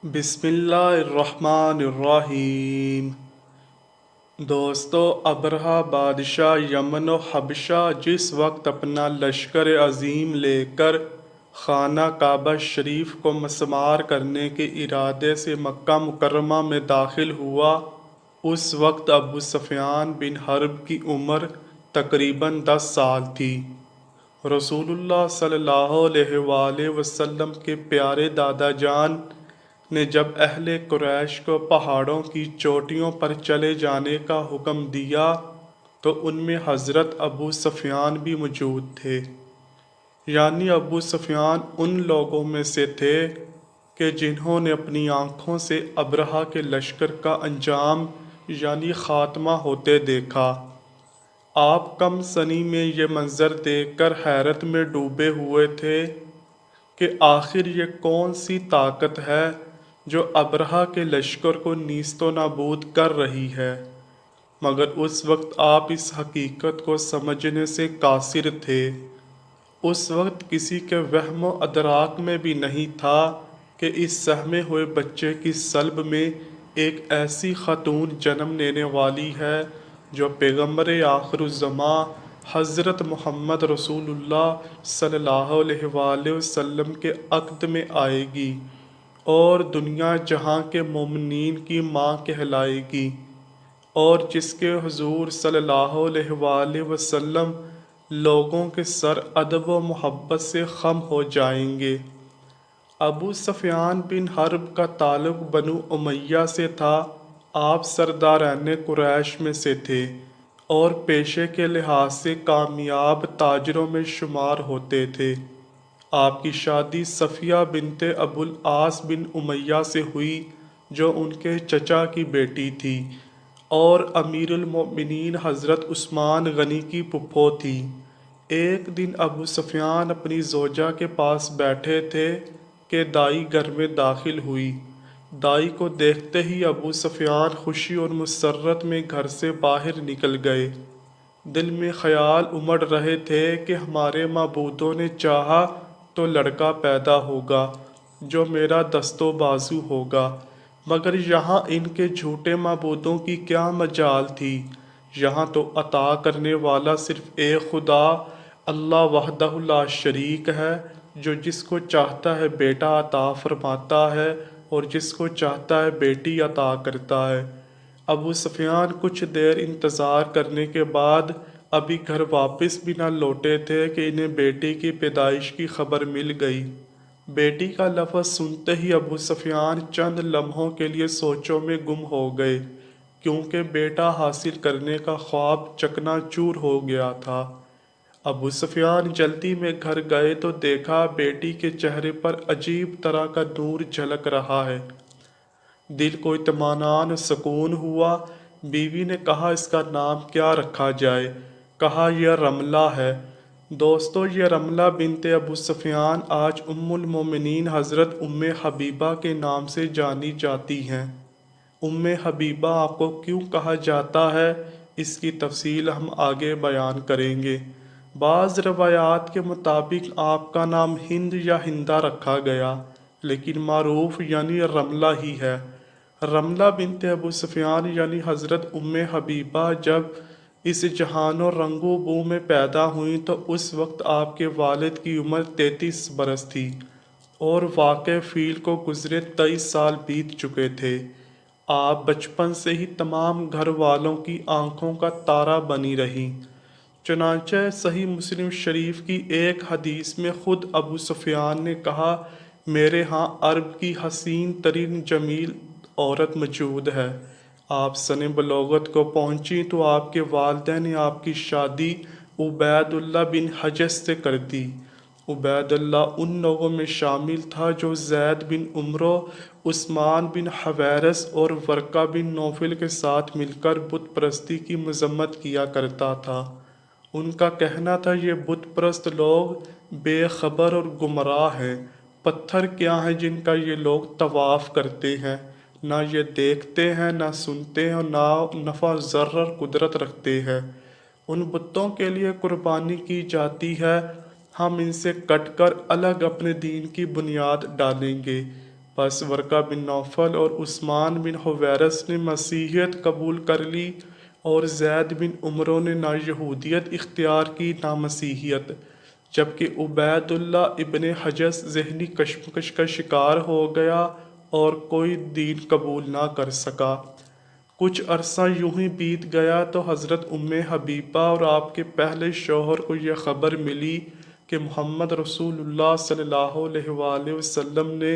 بسم اللہ الرحمن الرحیم۔ دوستو، ابرہہ بادشاہ یمن و حبشہ جس وقت اپنا لشکر عظیم لے کر خانہ کعبہ شریف کو مسمار کرنے کے ارادے سے مکہ مکرمہ میں داخل ہوا، اس وقت ابو سفیان بن حرب کی عمر تقریباً 10 سال تھی۔ رسول اللہ صلی اللہ علیہ وآلہ وسلم کے پیارے دادا جان نے جب اہل قریش کو پہاڑوں کی چوٹیوں پر چلے جانے کا حکم دیا تو ان میں حضرت ابو سفیان بھی موجود تھے۔ یعنی ابو سفیان ان لوگوں میں سے تھے کہ جنہوں نے اپنی آنکھوں سے ابرہہ کے لشکر کا انجام یعنی خاتمہ ہوتے دیکھا۔ آپ کم سنی میں یہ منظر دیکھ کر حیرت میں ڈوبے ہوئے تھے کہ آخر یہ کون سی طاقت ہے جو ابرہہ کے لشکر کو نیست و نابود کر رہی ہے، مگر اس وقت آپ اس حقیقت کو سمجھنے سے قاصر تھے۔ اس وقت کسی کے وہم و ادراک میں بھی نہیں تھا کہ اس سہمے ہوئے بچے کی صلب میں ایک ایسی خاتون جنم لینے والی ہے جو پیغمبر آخر الزماں حضرت محمد رسول اللہ صلی اللہ علیہ وآلہ وسلم کے عقد میں آئے گی اور دنیا جہاں کے مومنین کی ماں کہلائے گی، اور جس کے حضور صلی اللہ علیہ وآلہ وسلم لوگوں کے سر ادب و محبت سے خم ہو جائیں گے۔ ابو سفیان بن حرب کا تعلق بنو امیہ سے تھا۔ آپ سرداران قریش میں سے تھے اور پیشے کے لحاظ سے کامیاب تاجروں میں شمار ہوتے تھے۔ آپ کی شادی صفیہ بنت ابو العاص بن امیہ سے ہوئی جو ان کے چچا کی بیٹی تھی اور امیر المؤمنین حضرت عثمان غنی کی پھپھو تھی۔ ایک دن ابو سفیان اپنی زوجہ کے پاس بیٹھے تھے کہ دائی گھر میں داخل ہوئی۔ دائی کو دیکھتے ہی ابو سفیان خوشی اور مسرت میں گھر سے باہر نکل گئے۔ دل میں خیال امڑ رہے تھے کہ ہمارے معبودوں نے چاہا تو لڑکا پیدا ہوگا جو میرا دست و بازو ہوگا، مگر یہاں ان کے جھوٹے معبودوں کی کیا مجال تھی۔ یہاں تو عطا کرنے والا صرف ایک خدا اللہ وحدہ لا شریک ہے، جو جس کو چاہتا ہے بیٹا عطا فرماتا ہے اور جس کو چاہتا ہے بیٹی عطا کرتا ہے۔ ابو سفیان کچھ دیر انتظار کرنے کے بعد ابھی گھر واپس بھی نہ لوٹے تھے کہ انہیں بیٹی کی پیدائش کی خبر مل گئی۔ بیٹی کا لفظ سنتے ہی ابو سفیان چند لمحوں کے لیے سوچوں میں گم ہو گئے، کیونکہ بیٹا حاصل کرنے کا خواب چکنا چور ہو گیا تھا۔ ابو سفیان جلدی میں گھر گئے تو دیکھا بیٹی کے چہرے پر عجیب طرح کا نور جھلک رہا ہے۔ دل کو اطمینان و سکون ہوا۔ بیوی نے کہا اس کا نام کیا رکھا جائے؟ کہا یہ رملہ ہے۔ دوستو، یہ رملہ بنت ابو سفیان آج ام المومنین حضرت ام حبیبہ کے نام سے جانی جاتی ہیں۔ ام حبیبہ آپ کو کیوں کہا جاتا ہے، اس کی تفصیل ہم آگے بیان کریں گے۔ بعض روایات کے مطابق آپ کا نام ہند یا ہندہ رکھا گیا، لیکن معروف یعنی رملہ ہی ہے۔ رملہ بنت ابو سفیان یعنی حضرت ام حبیبہ جب اس جہان و رنگ و بو میں پیدا ہوئیں تو اس وقت آپ کے والد کی عمر 33 برس تھی اور واقع فیل کو گزرے 23 سال بیت چکے تھے۔ آپ بچپن سے ہی تمام گھر والوں کی آنکھوں کا تارا بنی رہیں۔ چنانچہ صحیح مسلم شریف کی ایک حدیث میں خود ابو سفیان نے کہا، میرے ہاں عرب کی حسین ترین جمیل عورت موجود ہے۔ آپ سن بلوغت کو پہنچی تو آپ کے والدین نے آپ کی شادی عبید اللہ بن حجش سے کر دی۔ عبید اللہ ان لوگوں میں شامل تھا جو زید بن عمرو، عثمان بن حویرث اور ورقہ بن نوفل کے ساتھ مل کر بت پرستی کی مذمت کیا کرتا تھا۔ ان کا کہنا تھا یہ بت پرست لوگ بے خبر اور گمراہ ہیں۔ پتھر کیا ہیں جن کا یہ لوگ طواف کرتے ہیں؟ نہ یہ دیکھتے ہیں، نہ سنتے ہیں اور نہ نفع ضر اور قدرت رکھتے ہیں۔ ان بتوں کے لیے قربانی کی جاتی ہے، ہم ان سے کٹ کر الگ اپنے دین کی بنیاد ڈالیں گے۔ پس ورقہ بن نوفل اور عثمان بن حویرث نے مسیحیت قبول کر لی اور زید بن عمرو نے نہ یہودیت اختیار کی نہ مسیحیت، جبکہ عبید اللہ ابن حجز ذہنی کشمکش کا شکار ہو گیا اور کوئی دین قبول نہ کر سکا۔ کچھ عرصہ یوں ہی بیت گیا تو حضرت حبیبہ اور آپ کے پہلے شوہر کو یہ خبر ملی کہ محمد رسول اللہ صلی اللہ علیہ وآلہ وسلم نے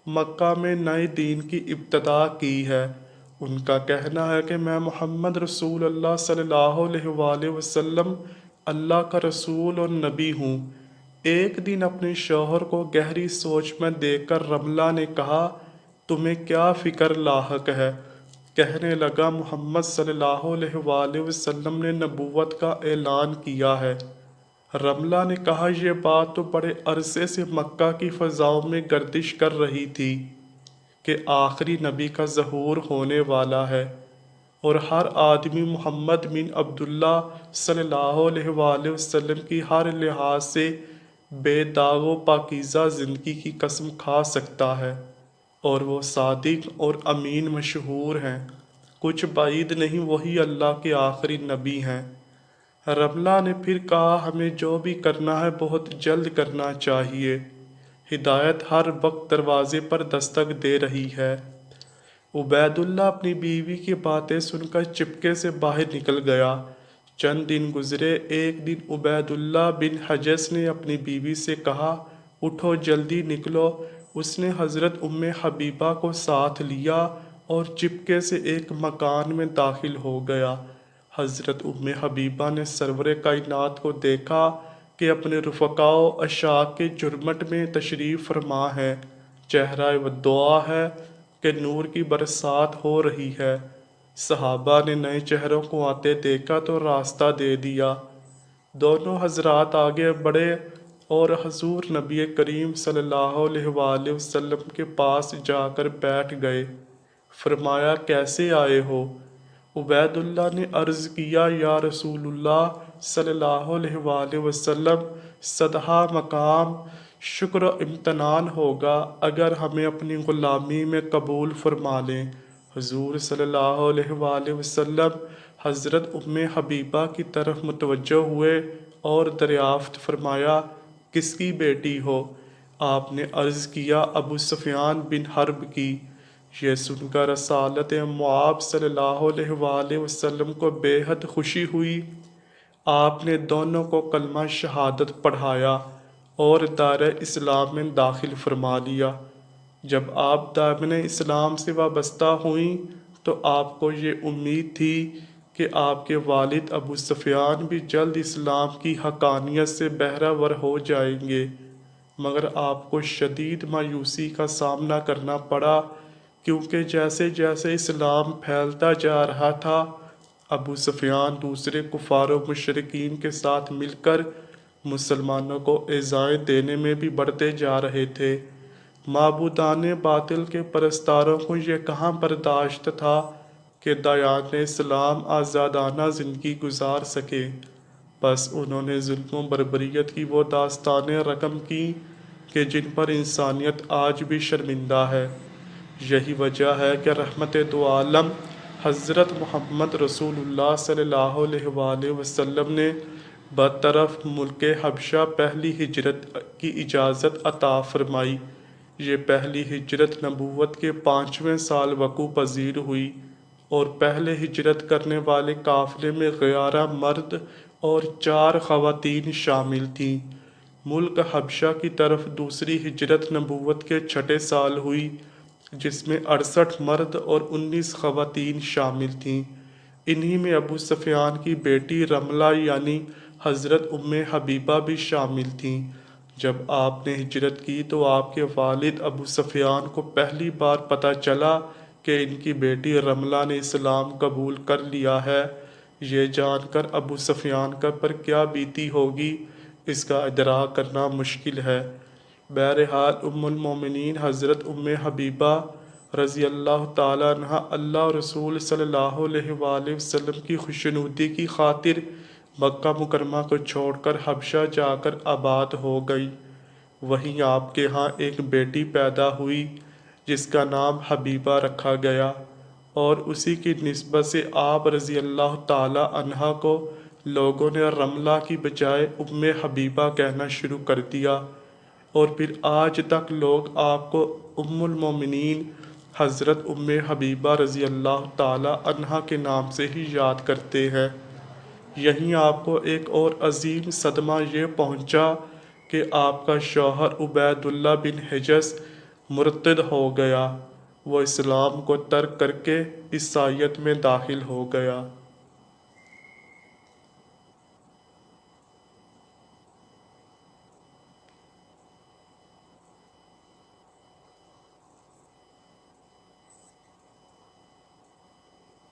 مکہ میں نئے دین کی ابتدا کی ہے۔ ان کا کہنا ہے کہ میں محمد رسول اللہ صلی اللہ علیہ وآلہ وسلم اللہ کا رسول اور نبی ہوں۔ ایک دن اپنے شوہر کو گہری سوچ میں دیکھ کر رملہ نے کہا، تمہیں کیا فکر لاحق ہے؟ کہنے لگا، محمد صلی اللہ علیہ وآلہ وسلم نے نبوت کا اعلان کیا ہے۔ رملہ نے کہا، یہ بات تو بڑے عرصے سے مکہ کی فضاؤں میں گردش کر رہی تھی کہ آخری نبی کا ظہور ہونے والا ہے، اور ہر آدمی محمد بن عبداللہ صلی اللہ علیہ وآلہ وسلم کی ہر لحاظ سے بے داغ و پاکیزہ زندگی کی قسم کھا سکتا ہے، اور وہ صادق اور امین مشہور ہیں، کچھ بعید نہیں وہی اللہ کے آخری نبی ہیں۔ رملہ نے پھر کہا، ہمیں جو بھی کرنا ہے بہت جلد کرنا چاہیے، ہدایت ہر وقت دروازے پر دستک دے رہی ہے۔ عبید اللہ اپنی بیوی کی باتیں سن کر چپکے سے باہر نکل گیا۔ چند دن گزرے، ایک دن عبید اللہ بن حجز نے اپنی بیوی سے کہا، اٹھو جلدی نکلو۔ اس نے حضرت حبیبہ کو ساتھ لیا اور چپکے سے ایک مکان میں داخل ہو گیا۔ حضرت حبیبہ نے سرور کائنات کو دیکھا کہ اپنے رفقاء و اشاق کے جرمٹ میں تشریف فرما ہے، چہرہ و دعا ہے کہ نور کی برسات ہو رہی ہے۔ صحابہ نے نئے چہروں کو آتے دیکھا تو راستہ دے دیا۔ دونوں حضرات آگے بڑھے اور حضور نبی کریم صلی اللہ علیہ وآلہ وسلم کے پاس جا کر بیٹھ گئے۔ فرمایا، کیسے آئے ہو؟ عبید اللہ نے عرض کیا، یا رسول اللہ صلی اللہ علیہ وآلہ وسلم، صدہا مقام شکر و امتنان ہوگا اگر ہمیں اپنی غلامی میں قبول فرما لیں۔ حضور صلی اللہ علیہ وآلہ وسلم حضرت حبیبہ کی طرف متوجہ ہوئے اور دریافت فرمایا، کس کی بیٹی ہو؟ آپ نے عرض کیا، ابو سفیان بن حرب کی۔ یہ سن کر رسالت معاب صلی اللہ علیہ وآلہ وسلم کو بے حد خوشی ہوئی۔ آپ نے دونوں کو کلمہ شہادت پڑھایا اور دائرہ اسلام میں داخل فرما لیا۔ جب آپ دامن اسلام سے وابستہ ہوئیں تو آپ کو یہ امید تھی کہ آپ کے والد ابو سفیان بھی جلد اسلام کی حقانیت سے بہرہ ور ہو جائیں گے، مگر آپ کو شدید مایوسی کا سامنا کرنا پڑا، کیونکہ جیسے جیسے اسلام پھیلتا جا رہا تھا، ابو سفیان دوسرے کفار و مشرکین کے ساتھ مل کر مسلمانوں کو ایذائیں دینے میں بھی بڑھتے جا رہے تھے۔ معبودان باطل کے پرستاروں کو یہ کہاں برداشت تھا کہ دایان اسلام آزادانہ زندگی گزار سکے، بس انہوں نے ظلم و بربریت کی وہ داستانیں رقم کی کہ جن پر انسانیت آج بھی شرمندہ ہے۔ یہی وجہ ہے کہ رحمت دو عالم حضرت محمد رسول اللہ صلی اللہ علیہ وآلہ وسلم نے برطرف ملک حبشہ پہلی ہجرت کی اجازت عطا فرمائی۔ یہ پہلی ہجرت نبوت کے 5ویں سال وقوع پذیر ہوئی، اور پہلے ہجرت کرنے والے قافلے میں 11 مرد اور 4 خواتین شامل تھیں۔ ملک حبشہ کی طرف دوسری ہجرت نبوت کے 6 سال ہوئی، جس میں 68 مرد اور 19 خواتین شامل تھیں۔ انہی میں ابو سفیان کی بیٹی رملہ یعنی حضرت حبیبہ بھی شامل تھیں۔ جب آپ نے ہجرت کی تو آپ کے والد ابو سفیان کو پہلی بار پتہ چلا کہ ان کی بیٹی رملہ نے اسلام قبول کر لیا ہے۔ یہ جان کر ابو سفیان پر کیا بیتی ہوگی، اس کا ادراک کرنا مشکل ہے۔ بہرحال المومنین حضرت حبیبہ رضی اللہ تعالیٰ عنہ اللہ اور رسول صلی اللہ علیہ وآلہ وسلم کی خوشنودی کی خاطر مکہ مکرمہ کو چھوڑ کر حبشہ جا کر آباد ہو گئی۔ وہیں آپ کے ہاں ایک بیٹی پیدا ہوئی جس کا نام حبیبہ رکھا گیا، اور اسی کی نسبت سے آپ رضی اللہ تعالی عنہا کو لوگوں نے رملہ کی بجائے ام حبیبہ کہنا شروع کر دیا، اور پھر آج تک لوگ آپ کو ام المومنین حضرت ام حبیبہ رضی اللہ تعالی عنہا کے نام سے ہی یاد کرتے ہیں۔ یہیں آپ کو ایک اور عظیم صدمہ یہ پہنچا کہ آپ کا شوہر عبید اللہ بن حجز مرتد ہو گیا، وہ اسلام کو ترک کر کے عیسائیت میں داخل ہو گیا۔